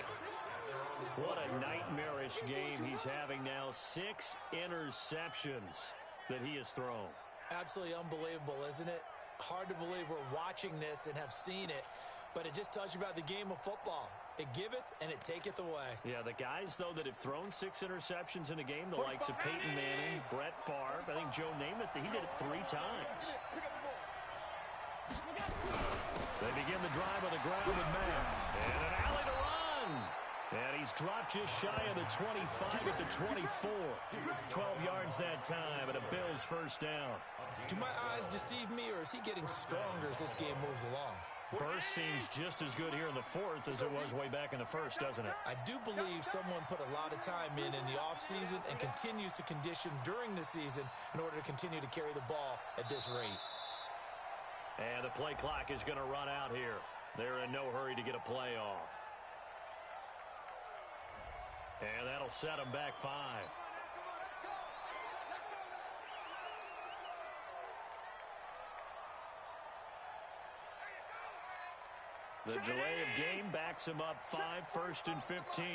Speaker 1: What a nightmarish game he's having now. 6 interceptions that he has thrown.
Speaker 2: Absolutely unbelievable, isn't it? Hard to believe we're watching this and have seen it, but it just tells you about the game of football. It giveth and it taketh away.
Speaker 1: Yeah, the guys, though, that have thrown 6 interceptions in a game, the likes of Peyton Manning, Brett Favre, I think Joe Namath, he did it 3 times. They begin the drive on the ground with Mann. And an alley to run. And he's dropped just shy of the 25 at the 24. 12 yards that time and a Bills first down.
Speaker 2: Do my eyes deceive me, or is he getting stronger as this game moves along?
Speaker 1: Burst seems just as good here in the 4th as it was way back in the 1st, doesn't it?
Speaker 2: I do believe someone put a lot of time in the offseason and continues to condition during the season in order to continue to carry the ball at this rate.
Speaker 1: And the play clock is going to run out here. They're in no hurry to get a play off. And that'll set them back 5. The delay of game backs him up 5, 1st and 15.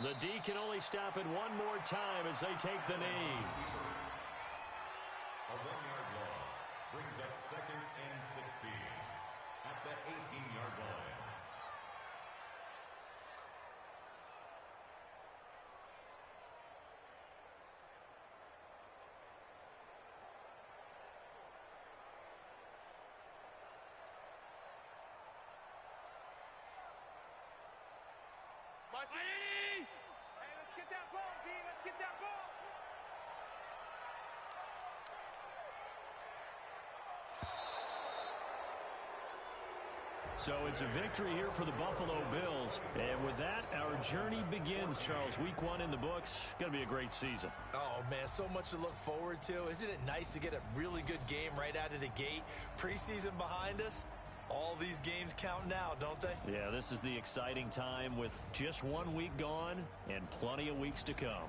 Speaker 1: The D can only stop it one more time as they take the knee.
Speaker 3: A 1-yard loss brings up 2nd and 16 at the 18-yard line.
Speaker 5: Hey, let's get that ball, D. Let's get that ball.
Speaker 1: So it's a victory here for the Buffalo Bills. And with that, our journey begins, Charles. Week 1 in the books. Going to be a great season.
Speaker 2: Oh, man, so much to look forward to. Isn't it nice to get a really good game right out of the gate? Preseason behind us. All these games count now, don't they?
Speaker 1: Yeah, this is the exciting time with just 1 week gone and plenty of weeks to come.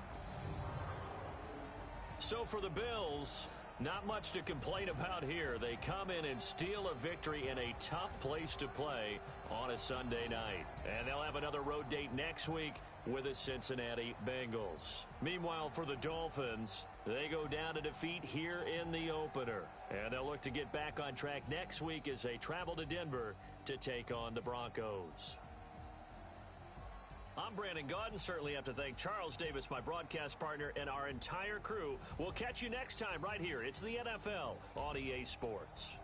Speaker 1: So for the Bills, not much to complain about here. They come in and steal a victory in a tough place to play on a Sunday night. And they'll have another road date next week with the Cincinnati Bengals. Meanwhile, for the Dolphins, they go down to defeat here in the opener. And they'll look to get back on track next week as they travel to Denver to take on the Broncos. I'm Brandon Gaudin. Certainly have to thank Charles Davis, my broadcast partner, and our entire crew. We'll catch you next time right here. It's the NFL on EA Sports.